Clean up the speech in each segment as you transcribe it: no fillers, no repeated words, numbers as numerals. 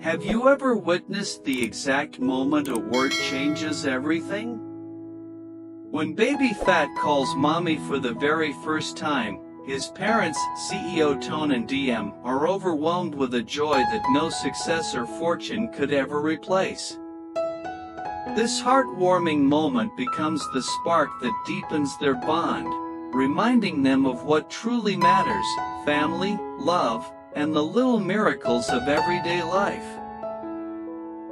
Have you ever witnessed the exact moment a word changes everything? When baby Fat calls mommy for the very first time, his parents, CEO Toan and Diem, are overwhelmed with a joy that no success or fortune could ever replace. This heartwarming moment becomes the spark that deepens their bond, reminding them of what truly matters: family, love, and the little miracles of everyday life.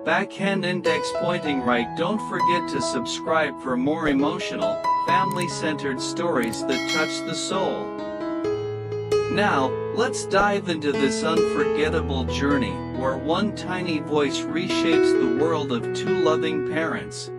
Backhand index pointing right. Don't forget to subscribe for more emotional, family-centered stories that touch the soul. Now, let's dive into this unforgettable journey, where one tiny voice reshapes the world of two loving parents.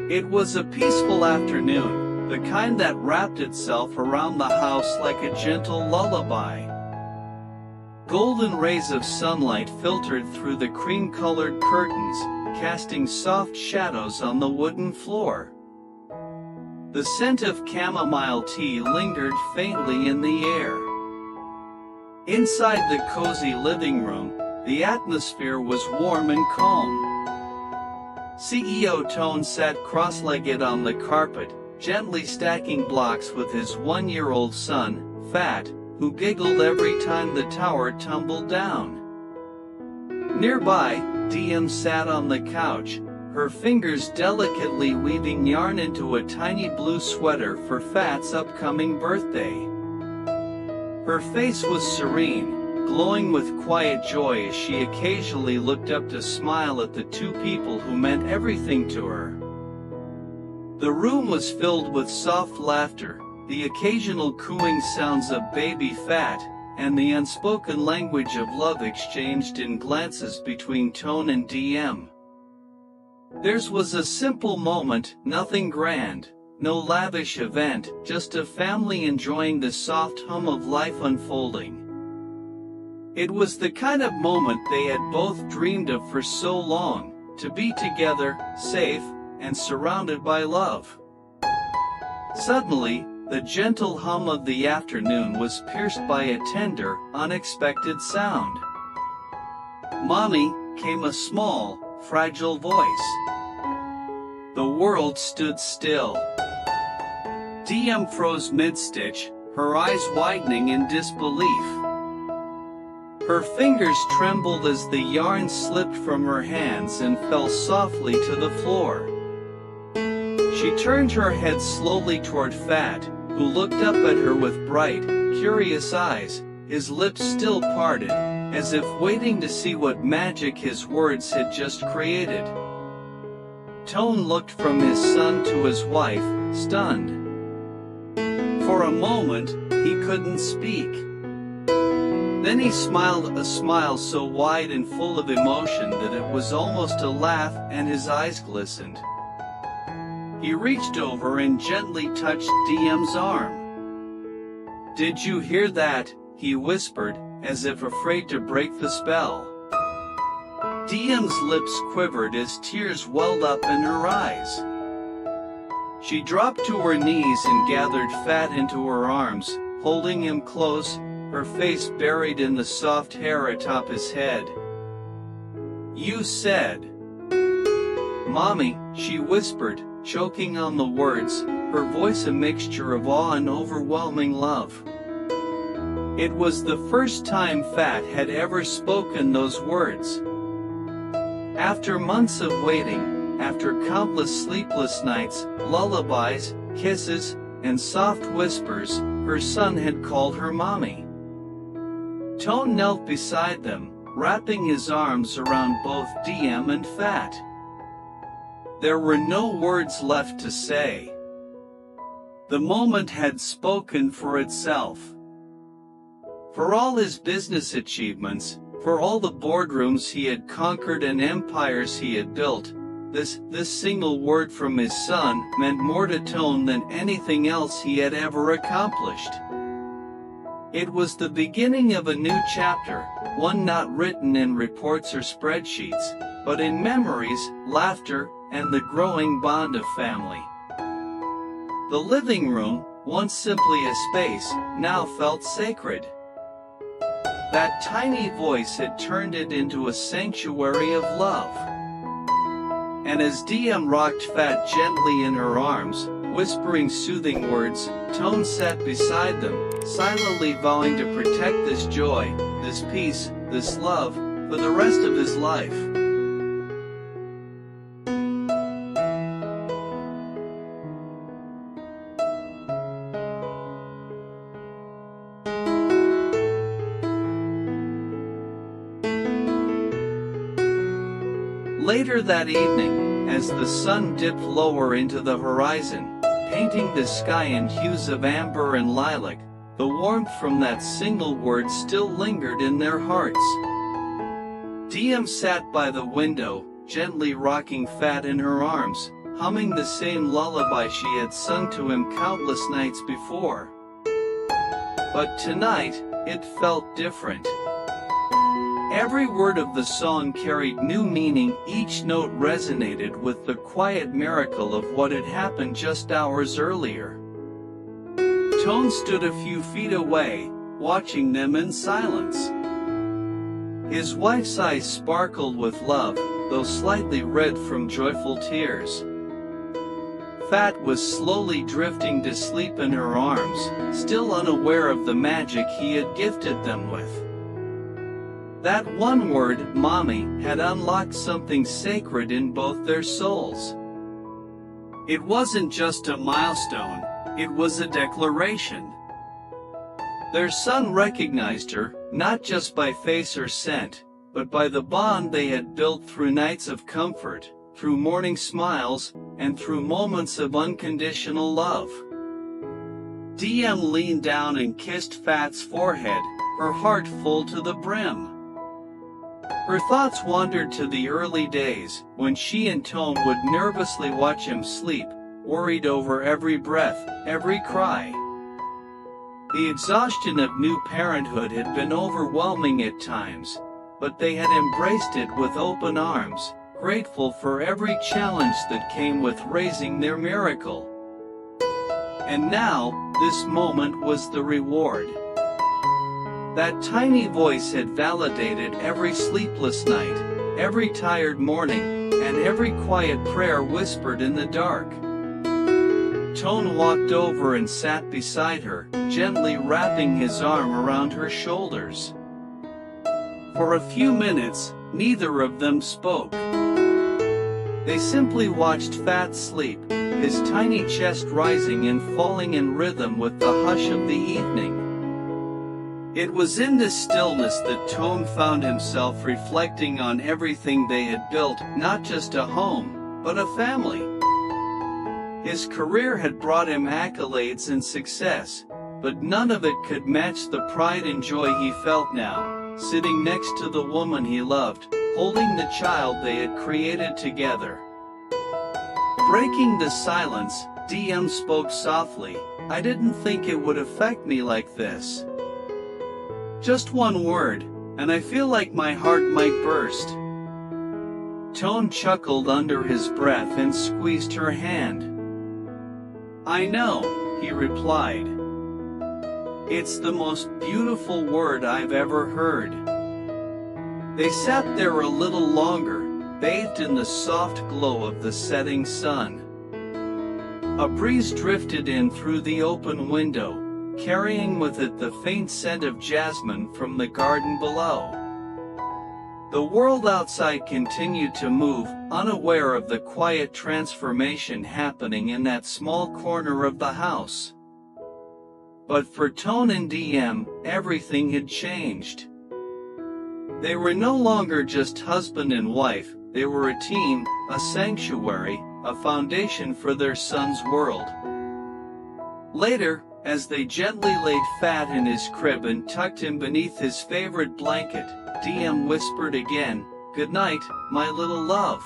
It was a peaceful afternoon, the kind that wrapped itself around the house like a gentle lullaby. Golden rays of sunlight filtered through the cream-colored curtains, casting soft shadows on the wooden floor. The scent of chamomile tea lingered faintly in the air. Inside the cozy living room, the atmosphere was warm and calm. CEO Toan sat cross-legged on the carpet, gently stacking blocks with his one-year-old son, Fat, who giggled every time the tower tumbled down. Nearby, Diem sat on the couch, her fingers delicately weaving yarn into a tiny blue sweater for Fat's upcoming birthday. Her face was serene, glowing with quiet joy as she occasionally looked up to smile at the two people who meant everything to her. The room was filled with soft laughter, the occasional cooing sounds of baby Fat, and the unspoken language of love exchanged in glances between Toan and Diem. Theirs was a simple moment, nothing grand, no lavish event, just a family enjoying the soft hum of life unfolding. It was the kind of moment they had both dreamed of for so long, to be together, safe, and surrounded by love. Suddenly, the gentle hum of the afternoon was pierced by a tender, unexpected sound. "Mommy," came a small, fragile voice. The world stood still. Diem froze mid-stitch, her eyes widening in disbelief. Her fingers trembled as the yarn slipped from her hands and fell softly to the floor. She turned her head slowly toward Fat, who looked up at her with bright, curious eyes, his lips still parted, as if waiting to see what magic his words had just created. Toan looked from his son to his wife, stunned. For a moment, he couldn't speak. Then he smiled, a smile so wide and full of emotion that it was almost a laugh, and his eyes glistened. He reached over and gently touched Diem's arm. "Did you hear that?" he whispered, as if afraid to break the spell. Diem's lips quivered as tears welled up in her eyes. She dropped to her knees and gathered Fat into her arms, holding him close, her face buried in the soft hair atop his head. "You said." "Mommy," she whispered, choking on the words, her voice a mixture of awe and overwhelming love. It was the first time Fat had ever spoken those words. After months of waiting, after countless sleepless nights, lullabies, kisses, and soft whispers, her son had called her mommy. Toan knelt beside them, wrapping his arms around both Diem and Fat. There were no words left to say. The moment had spoken for itself. For all his business achievements, for all the boardrooms he had conquered and empires he had built, this single word from his son meant more to Toan than anything else he had ever accomplished. It was the beginning of a new chapter, one not written in reports or spreadsheets, but in memories, laughter, and the growing bond of family. The living room, once simply a space, now felt sacred. That tiny voice had turned it into a sanctuary of love. And as Diem rocked Fat gently in her arms, whispering soothing words, Toan sat beside them, silently vowing to protect this joy, this peace, this love, for the rest of his life. Later that evening, as the sun dipped lower into the horizon, painting the sky in hues of amber and lilac, the warmth from that single word still lingered in their hearts. Diem sat by the window, gently rocking Fat in her arms, humming the same lullaby she had sung to him countless nights before. But tonight, it felt different. Every word of the song carried new meaning, each note resonated with the quiet miracle of what had happened just hours earlier. Toan stood a few feet away, watching them in silence. His wife's eyes sparkled with love, though slightly red from joyful tears. Fat was slowly drifting to sleep in her arms, still unaware of the magic he had gifted them with. That one word, Mommy, had unlocked something sacred in both their souls. It wasn't just a milestone, it was a declaration. Their son recognized her, not just by face or scent, but by the bond they had built through nights of comfort, through morning smiles, and through moments of unconditional love. Diem leaned down and kissed Fat's forehead, her heart full to the brim. Her thoughts wandered to the early days, when she and Toan would nervously watch him sleep, worried over every breath, every cry. The exhaustion of new parenthood had been overwhelming at times, but they had embraced it with open arms, grateful for every challenge that came with raising their miracle. And now, this moment was the reward. That tiny voice had validated every sleepless night, every tired morning, and every quiet prayer whispered in the dark. Toan walked over and sat beside her, gently wrapping his arm around her shoulders. For a few minutes, neither of them spoke. They simply watched Fat sleep, his tiny chest rising and falling in rhythm with the hush of the evening. It was in this stillness that Toan found himself reflecting on everything they had built, not just a home, but a family. His career had brought him accolades and success, but none of it could match the pride and joy he felt now, sitting next to the woman he loved, holding the child they had created together. Breaking the silence, Diem spoke softly, "I didn't think it would affect me like this. Just one word, and I feel like my heart might burst." Toan chuckled under his breath and squeezed her hand. "I know," he replied. "It's the most beautiful word I've ever heard." They sat there a little longer, bathed in the soft glow of the setting sun. A breeze drifted in through the open window, carrying with it the faint scent of jasmine from the garden below. The world outside continued to move, unaware of the quiet transformation happening in that small corner of the house. But for Toan and Diem, everything had changed. They were no longer just husband and wife, they were a team, a sanctuary, a foundation for their son's world. Later, as they gently laid Fat in his crib and tucked him beneath his favorite blanket, Diem whispered again, "Good night, my little love."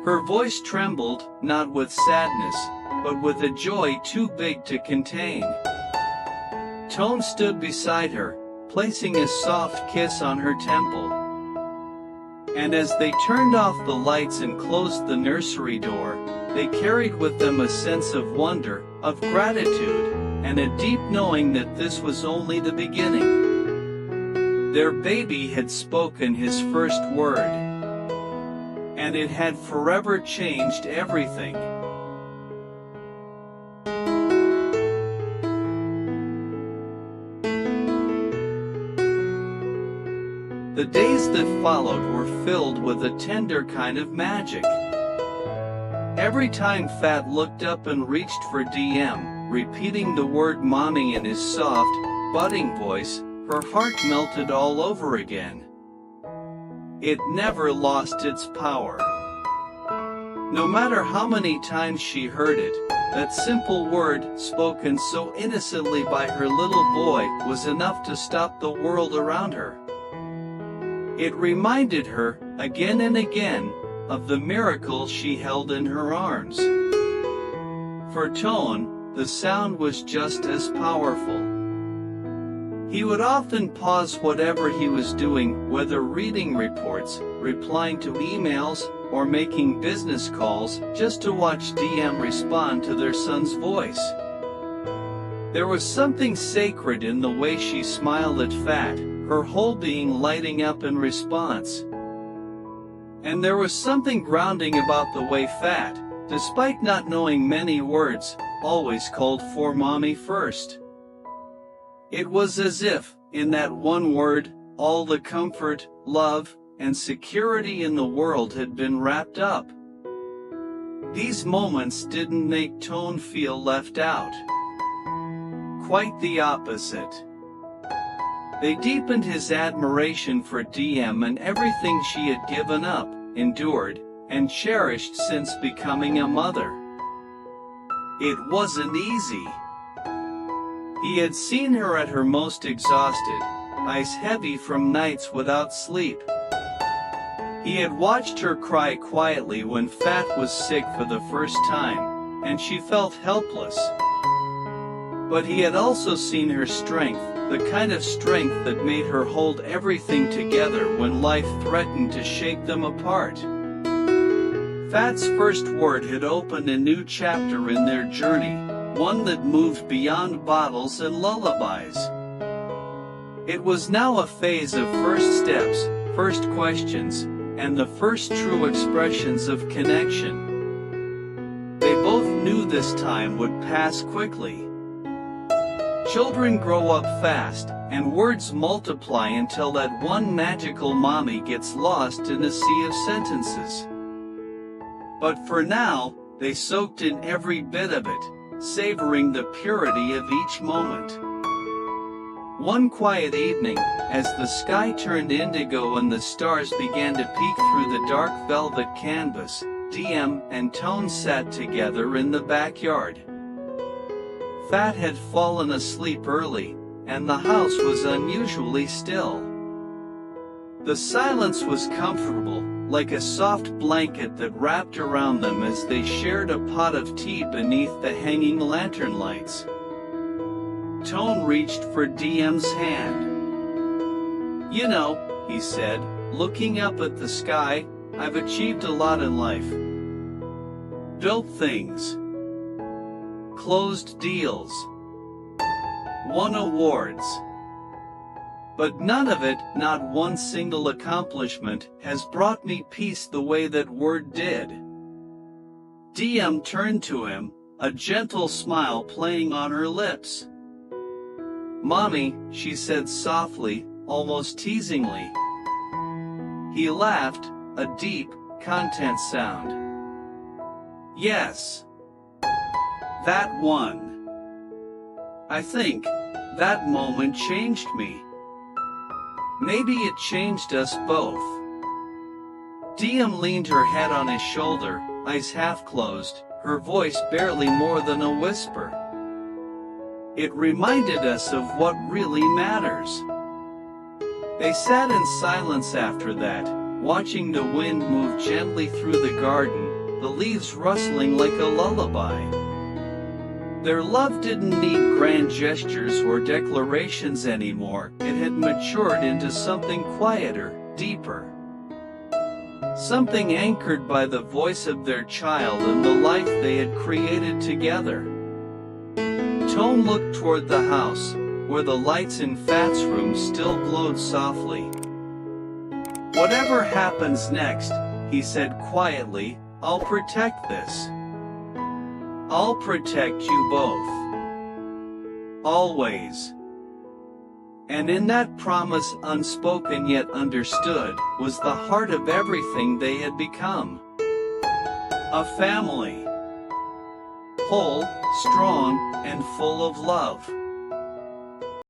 Her voice trembled, not with sadness, but with a joy too big to contain. Toan stood beside her, placing a soft kiss on her temple. And as they turned off the lights and closed the nursery door, they carried with them a sense of wonder, of gratitude, and a deep knowing that this was only the beginning. Their baby had spoken his first word, and it had forever changed everything. The days that followed were filled with a tender kind of magic. Every time Fat looked up and reached for Diem, repeating the word mommy in his soft, budding voice, her heart melted all over again. It never lost its power. No matter how many times she heard it, that simple word, spoken so innocently by her little boy, was enough to stop the world around her. It reminded her, again and again, of the miracle she held in her arms. For Toan, the sound was just as powerful. He would often pause whatever he was doing, whether reading reports, replying to emails, or making business calls, just to watch Diem respond to their son's voice. There was something sacred in the way she smiled at Fat, her whole being lighting up in response. And there was something grounding about the way Fat, despite not knowing many words, always called for mommy first. It was as if, in that one word, all the comfort, love, and security in the world had been wrapped up. These moments didn't make Toan feel left out. Quite the opposite. They deepened his admiration for Diem and everything she had given up, endured, and cherished since becoming a mother. It wasn't easy. He had seen her at her most exhausted, eyes heavy from nights without sleep. He had watched her cry quietly when Fat was sick for the first time, and she felt helpless. But he had also seen her strength, the kind of strength that made her hold everything together when life threatened to shake them apart. Fat's first word had opened a new chapter in their journey, one that moved beyond bottles and lullabies. It was now a phase of first steps, first questions, and the first true expressions of connection. They both knew this time would pass quickly. Children grow up fast, and words multiply until that one magical mommy gets lost in a sea of sentences. But for now, they soaked in every bit of it, savoring the purity of each moment. One quiet evening, as the sky turned indigo and the stars began to peek through the dark velvet canvas, Diem and Toan sat together in the backyard. Fat had fallen asleep early, and the house was unusually still. The silence was comfortable, like a soft blanket that wrapped around them as they shared a pot of tea beneath the hanging lantern lights. Toan reached for Diem's hand. "You know," he said, looking up at the sky, "I've achieved a lot in life. Built things. Closed deals. Won awards. But none of it, not one single accomplishment, has brought me peace the way that word did." Diem turned to him, a gentle smile playing on her lips. "Mommy," she said softly, almost teasingly. He laughed, a deep, content sound. "Yes. That one. I think that moment changed me. Maybe it changed us both." Diem leaned her head on his shoulder, eyes half closed, her voice barely more than a whisper. "It reminded us of what really matters." They sat in silence after that, watching the wind move gently through the garden, the leaves rustling like a lullaby. Their love didn't need grand gestures or declarations anymore, it had matured into something quieter, deeper. something anchored by the voice of their child and the life they had created together. Toan looked toward the house, where the lights in Fat's room still glowed softly. "Whatever happens next," he said quietly, "I'll protect this. I'll protect you both. Always." And in that promise, unspoken yet understood, was the heart of everything they had become. A family. Whole, strong, and full of love.